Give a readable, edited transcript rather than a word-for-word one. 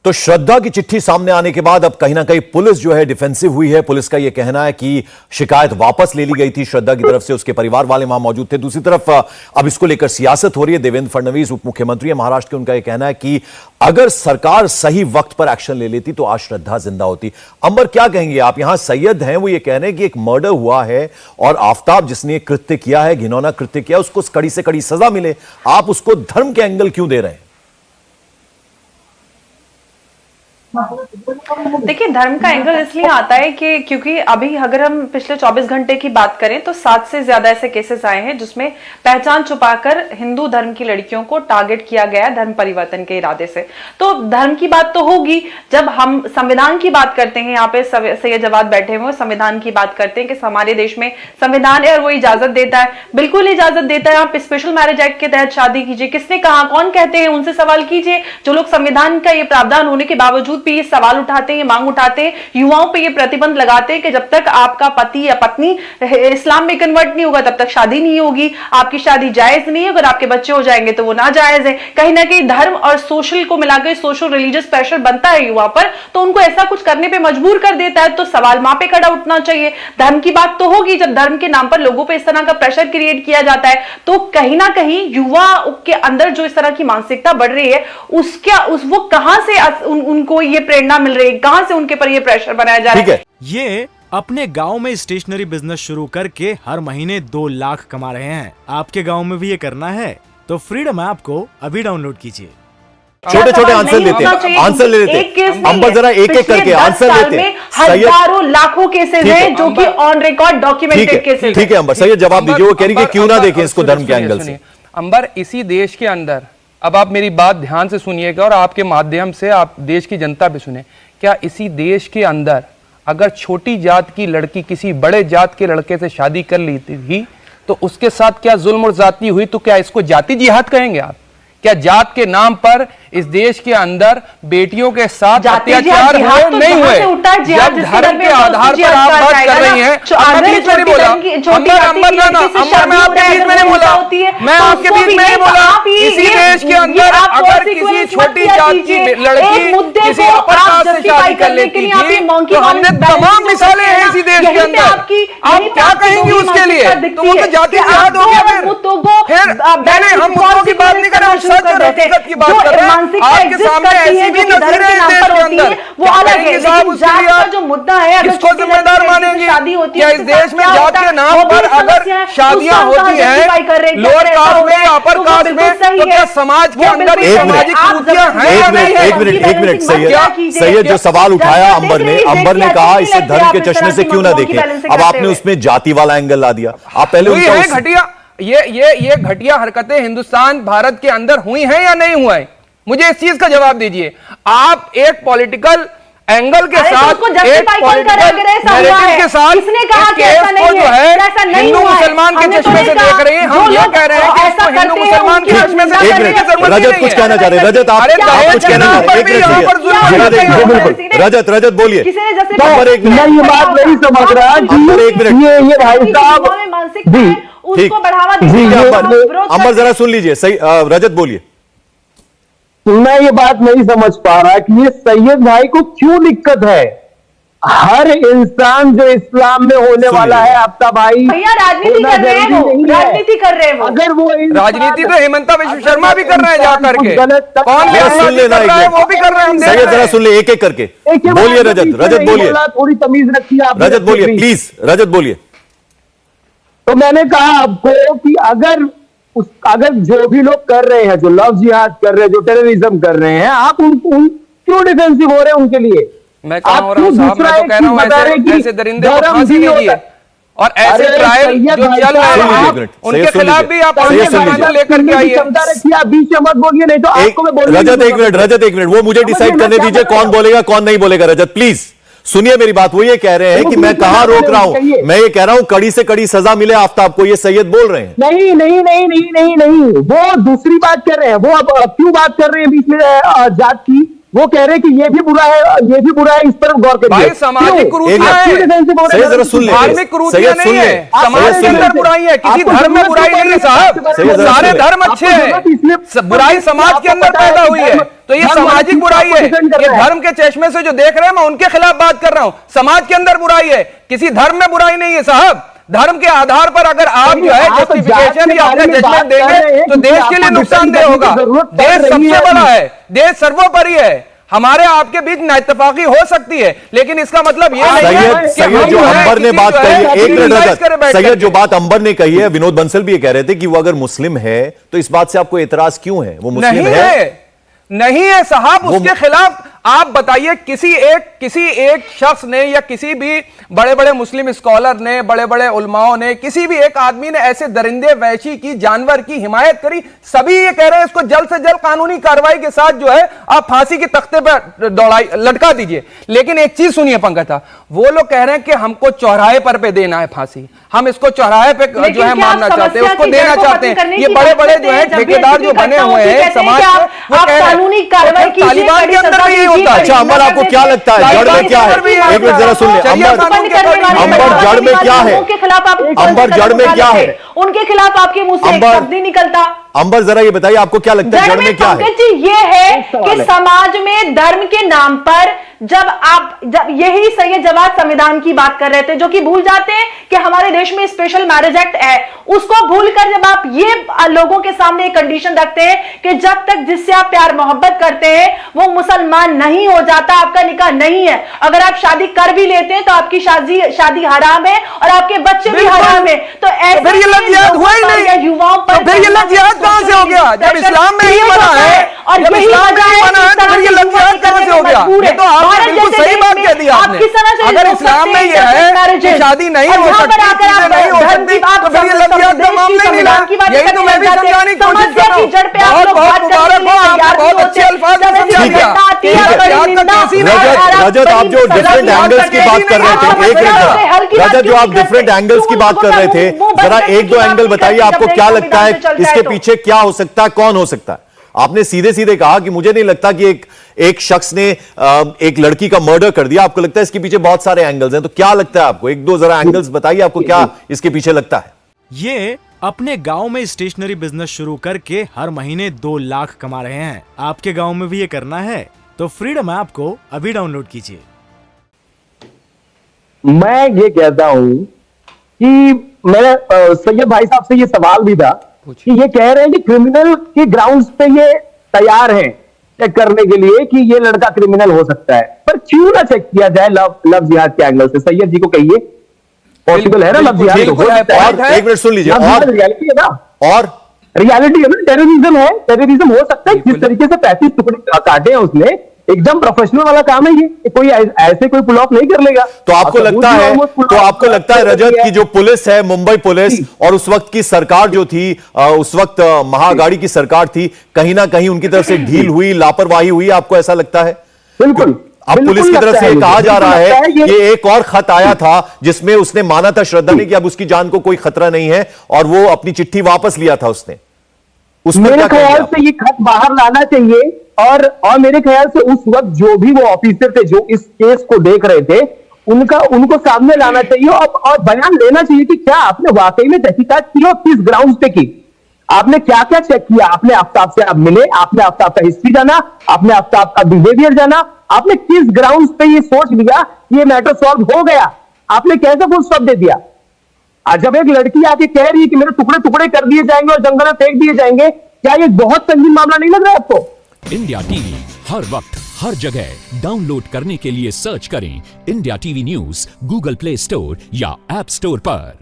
तो श्रद्धा की चिट्ठी सामने आने के बाद अब कहीं ना कहीं पुलिस जो है डिफेंसिव हुई है। पुलिस का यह कहना है कि शिकायत वापस ले ली गई थी श्रद्धा की तरफ से, उसके परिवार वाले वहां मौजूद थे। दूसरी तरफ अब इसको लेकर सियासत हो रही है। देवेंद्र फडणवीस उप मुख्यमंत्री है महाराष्ट्र के, उनका यह कहना है कि अगर सरकार सही वक्त पर एक्शन ले लेती तो आज श्रद्धा जिंदा होती। अंबर, क्या कहेंगे आप? यहां सैयद हैं, वो ये कह रहे हैं कि एक मर्डर हुआ है और आफ्ताब जिसने कृत्य किया है, घिनौना कृत्य किया, उसको कड़ी से कड़ी सजा मिले। आप उसको धर्म के एंगल क्यों दे रहे हैं? देखिए, धर्म का एंगल इसलिए आता है कि क्योंकि अभी अगर हम पिछले 24 घंटे की बात करें तो 7 से ज्यादा ऐसे केसेस आए हैं जिसमें पहचान छुपाकर हिंदू धर्म की लड़कियों को टारगेट किया गया धर्म परिवर्तन के इरादे से। तो धर्म की बात तो होगी। जब हम संविधान की बात करते हैं, यहाँ पे सैयद जवाद बैठे हुए संविधान की बात करते हैं कि हमारे देश में संविधान है और वो इजाजत देता है, बिल्कुल इजाजत देता है। आप स्पेशल मैरिज एक्ट के तहत शादी कीजिए, किसने कहा, कौन कहते हैं, उनसे सवाल कीजिए। जो लोग संविधान का ये प्रावधान होने के बावजूद भी ये सवाल उठाते हैं, ये मांग उठाते हैं, युवाओं पे ये प्रतिबंध लगाते हैं कि जब तक आपका पति या पत्नी इस्लाम में कन्वर्ट नहीं होगा तब तक शादी नहीं होगी, आपकी शादी जायज नहीं है, अगर आपके बच्चे हो जाएंगे तो वो नाजायज है। कहीं ना कहीं धर्म और सोशल को मिलाकर सोशल रिलीजियस प्रेशर बनता है युवा पर, तो उनको ऐसा कुछ करने पे मजबूर कर देता है। तो सवाल वहां पे खड़ा उठना चाहिए। धर्म की बात तो होगी। जब धर्म के नाम पर लोगों पे इस तरह का प्रेशर क्रिएट किया जाता है तो कहीं ना कहीं युवा के अंदर जो इस तरह की मानसिकता बढ़ रही है वो कहां से उनको ये प्रेरणा मिल रही है, कहां से उनके पर ये प्रेशर बनाया जा रहा है। ये अपने गांव में स्टेशनरी बिजनेस शुरू करके हर महीने 2 लाख कमा रहे हैं। आपके गांव में भी ये करना है तो फ्रीडम ऐप को अभी डाउनलोड कीजिए। छोटे छोटे आंसर लेते हैं, आंसर ले लेते हैं। अंबर जरा एक एक करके आंसर लेते हैं। हजारों लाखों केसेस हैं जो कि ऑन रिकॉर्ड डॉक्यूमेंटेड केसेस। ठीक है अंबर, सैयद जवाब दीजिए। वो कह रही है कि क्यों ना देखें इसको धर्म के एंगल से। अंबर, इसी देश के अंदर, अब आप मेरी बात ध्यान से सुनिएगा और आपके माध्यम से आप देश की जनता भी सुने। क्या इसी देश के अंदर अगर छोटी जात की लड़की किसी बड़े जात के लड़के से शादी कर ली थी तो उसके साथ क्या जुल्म और जाति हुई, तो क्या इसको जाति जिहाद कहेंगे आप? क्या जात के नाम पर इस देश के अंदर बेटियों के साथ अत्याचार हुए तो नहीं हुए? जब धर्म के आधार पर आप बात कर रही हैं, मैं आपके बीच में नहीं बोला, मैं आपके बीच में नहीं बोला। इसी देश के अंदर अगर किसी छोटी जात की लड़की किसी अपर कास्ट से शादी कर लेती थी तो हमने तमाम मिसालें हैं इसी देश के अंदर। आप क्या कहेंगे उसके लिए? तो वो तो जाति जिहाद हो गया। फिर हम मुद्दों की बात नहीं कर रहे, हम सच और हकीकत की बात कर रहे हैं। आपके सामने ऐसी भी तस्वीरें हैं देश के अंदर, वो अलग है। साहब उसके लिए आप जो मुद्दा है किसको जिम्मेदार मानेंगे? क्या इस देश में जात के नाम पर अगर शादियां होती हैं लोअर कास्ट में या अपर कास्ट में, तो क्या समाज के अंदर सामाजिक कुरीतियां हैं या नहीं है? एक मिनट सैयद जो सवाल उठाया अंबर ने कहा इसे धर्म के चश्मे से क्यों ना देखें। अब आपने उसमें जाति वाला एंगल ला दिया। आप पहले घटिया ये घटिया हरकतें हिंदुस्तान भारत के अंदर हुई हैं या नहीं हुआ है? मुझे इस चीज का जवाब दीजिए। आप एक पॉलिटिकल एंगल के साथ, एक पॉलिटिकल नैरेटिव के साथ इस केस को जो है हिंदू मुसलमान के चश्मे से देख रहे हैं। हम ये कह रहे हैं कि इसको हिंदू मुसलमान के चश्मे से देखने की जरूरत नहीं है। रजत कुछ कहना चाह रहे हैं। रजत आप कुछ कहना रजत बोलिए। मैं ये बात नहीं समझ रहा कि ये भाई साहब उसको बढ़ावा अंबर जरा सुन लीजिए। सही रजत बोलिए। मैं ये बात नहीं समझ पा रहा कि ये सैयद भाई को क्यों दिक्कत है। हर इंसान जो इस्लाम में होने वाला है, आपका भाई भैया राजनीति कर रहे हैं, राजनीति कर रहे हैं। अगर वो राजनीति तो हेमंता विश्व शर्मा भी कर रहे हैं जा करके। कौन सुन लेना है वो भी कर रहे हैं। सैयद जरा सुन ले, एक एक करके बोलिए। रजत बोलिए, थोड़ी तमीज रखिए आप। रजत बोलिए प्लीज, रजत बोलिए। तो मैंने कहा आपको कि अगर जो भी लोग कर रहे हैं, जो लव जिहाद कर रहे हैं, जो टेररिज्म कर रहे हैं, आप उन क्यों डिफेंसिव हो रहे हैं उनके लिए? मैं कह रहा हूं साहब, मैं तो कह रहा हूं ऐसे दरिंदे को फांसी दीजिए और ऐसे ट्रायल जो चल रहे हैं उनके खिलाफ भी आप लेकर के आइए। आप बीच में मत बोलिए, नहीं तो आपको मैं बोलूंगा। रजत एक मिनट, वो मुझे डिसाइड करने दीजिए कौन बोलेगा कौन नहीं बोलेगा। रजत प्लीज सुनिए मेरी बात। वो ये कह रहे हैं कि मैं कहां रोक रहा हूं, मैं ये कह रहा हूं कड़ी से कड़ी सजा मिले आफ्ताब को, ये सैयद बोल रहे हैं। नहीं, वो दूसरी बात कर रहे हैं। वो अब क्यों बात कर रहे हैं बीच में जात की? वो कह रहे हैं कि ये भी बुरा है, ये भी बुरा है, इस पर गौर करिए। भाई सामाजिक कुरीतियां है, सैयद जरा सुन ले, धार्मिक कुरीतियां सैयद सुन नहीं ले, है, समाज के अंदर बुराई है, किसी धर्म में बुराई नहीं है साहब, सारे धर्म अच्छे हैं, बुराई समाज के अंदर पैदा हुई है, तो ये सामाजिक बुराई है। ये धर्म के चश्मे से जो देख रहे हैं, मैं उनके खिलाफ बात कर रहा हूं। समाज के अंदर बुराई है, किसी धर्म में बुराई नहीं है साहब। धर्म के आधार पर अगर आप जो है जस्टिफिकेशन या अपने जजमेंट देंगे तो देश के लिए नुकसानदेह होगा। देश सबसे बड़ा है, देश सर्वोपरि है, हमारे आपके बीच नाइतफाकी हो सकती है, लेकिन इसका मतलब ये नहीं है सैयद जो अंबर ने बात कही है, एक मिनट, सैयद जो बात अंबर ने कही है, विनोद बंसल भी ये कह रहे थे कि वो अगर मुस्लिम है तो इस बात से आपको एतराज क्यों है? वो मुस्लिम नहीं है साहब, उसके खिलाफ आप बताइए किसी एक शख्स ने या किसी भी बड़े बड़े मुस्लिम स्कॉलर ने, बड़े बड़े उलमाओं ने, किसी भी एक आदमी ने ऐसे दरिंदे वहशी की, जानवर की हिमायत करी? सभी ये कह रहे हैं इसको जल्द से जल्द कानूनी कार्रवाई के साथ जो है आप फांसी के तख्ते पर लटका दीजिए। लेकिन एक चीज सुनिए पंकज, वो लोग कह रहे हैं कि हमको चौराहे पर पे देना है फांसी, हम इसको चौराहे पे जो है मारना चाहते हैं, उसको देना चाहते हैं। ये बड़े बड़े जो है ठेकेदार जो बने हुए हैं समाज के, वो कानूनी कार्रवाई तालिबान के अंदर भी होता है। अच्छा अंबर, आपको क्या लगता है जड़ में क्या है? एक मिनट जरा सुन ले, अंबर जड़ में क्या है? अंबर जड़ में क्या है? उनके खिलाफ आपके मुंह से एक शब्द नहीं निकलता। अंबर जरा ये बताइए आपको क्या लगता है जड़ में क्या है? जी ये है कि समाज में धर्म के नाम पर जब यही सही जवाब संविधान की बात कर रहे थे, जो कि भूल जाते हैं कि हमारे देश में स्पेशल मैरिज एक्ट है, उसको भूलकर जब आप ये लोगों के सामने एक कंडीशन रखते हैं कि जब तक जिससे आप प्यार मोहब्बत करते हैं वो मुसलमान नहीं हो जाता, आपका निकाह नहीं है। अगर आप शादी कर भी लेते हैं तो आपकी शादी हराम है और आपके बच्चे भी हराम है। तो फिर ये लफ्ज़ियात हुआ ही नहीं, युवाओं पर फिर ये लफ्ज़ियात कहां से हो गया? जब इस्लाम में ही बना है और जब इस्लाम में ही बना है तो फिर ये लफ्ज़ियात कहां से हो गया? ये तो आपने बिल्कुल सही बात कह दी आपने। अगर इस्लाम में ये है कि शादी नहीं हो सकती, चीजें नहीं हो सकती, तो फिर ये लफ्ज़ियात का मामला ही नहीं रहा। यही तो मैं भी समझाने की कोशिश कर रहा हूं। बहुत बहुत मुबारक हो, आपने बहुत अच्छे अल्फाज में समझा दिया। रजत, आप जो डिफरेंट एंगल्स की बात कर रहे थे, एक मिनट रजत, जो आप डिफरेंट एंगल्स की बात कर रहे थे, जरा एक दो एंगल बताइए, आपको क्या लगता है इसके पीछे क्या हो सकता है, कौन हो सकता है? आपने सीधे सीधे कहा कि मुझे नहीं लगता कि एक शख्स ने एक लड़की का मर्डर कर दिया, आपको लगता है इसके पीछे बहुत सारे एंगल्स हैं, तो क्या लगता है आपको? एक दो जरा एंगल्स बताइए, आपको क्या इसके पीछे लगता है? ये अपने गांव में स्टेशनरी बिजनेस शुरू करके हर महीने 2 लाख कमा रहे हैं। आपके गांव में भी ये करना है तो फ्रीडम ऐप को अभी डाउनलोड कीजिए। मैं ये कहता हूं कि मैंने सैयद भाई साहब से ये सवाल भी था कि ये कह रहे हैं कि क्रिमिनल के ग्राउंड्स पे ये तैयार हैं चेक करने के लिए कि ये लड़का क्रिमिनल हो सकता है, पर क्यों ना चेक किया जाए लव जिहाद के एंगल से? सैयद जी को कहिए, पॉसिबल है ना लव जिहाद? एक मिनट सुन लीजिए, और रियलिटी है ना, और रियलिटी है ना, टेररिज्म है, टेररिज्म हो सकता है। जिस तरीके से 35 टुकड़े काटे हैं उसने, एकदम प्रोफेशनल वाला काम है ये, कोई ऐसे कोई पुल ऑफ नहीं कर लेगा। तो आपको लगता है रजत की जो पुलिस है, मुंबई पुलिस, और उस वक्त की सरकार जो थी, उस वक्त महाअघाड़ी की सरकार थी, कहीं ना कहीं उनकी तरफ से ढील हुई, लापरवाही हुई, आपको ऐसा लगता है? बिल्कुल। अब पुलिस की तरफ से कहा जा रहा है कि एक और खत आया था जिसमें उसने माना था श्रद्धा ने कि अब उसकी जान को कोई खतरा नहीं है, और वो अपनी चिट्ठी वापस लिया था उसने। मेरे ख्याल से ये खत बाहर लाना चाहिए, और मेरे ख्याल से उस वक्त जो भी वो ऑफिसर थे जो इस केस को देख रहे थे, उनको सामने लाना चाहिए और बयान लेना चाहिए कि क्या आपने वाकई में तहकीकात की और किस ग्राउंड पे की, आपने क्या क्या चेक किया, आपने आफ्ताब से आप मिले, आपने आफ्ताब का हिस्ट्री जाना, आपने आफ्ताब का बिहेवियर जाना, आपने किस ग्राउंड पे ये सोच लिया ये मैटर सॉल्व हो गया, आपने कैसे फुल स्टॉप दे दिया? आज जब एक लड़की आके कह रही है कि मेरे टुकड़े टुकड़े कर दिए जाएंगे और जंगल में फेंक दिए जाएंगे, क्या ये बहुत संगीन मामला नहीं लग रहा है आपको? इंडिया टीवी हर वक्त हर जगह डाउनलोड करने के लिए सर्च करें India TV news Google play store या ऐप स्टोर पर।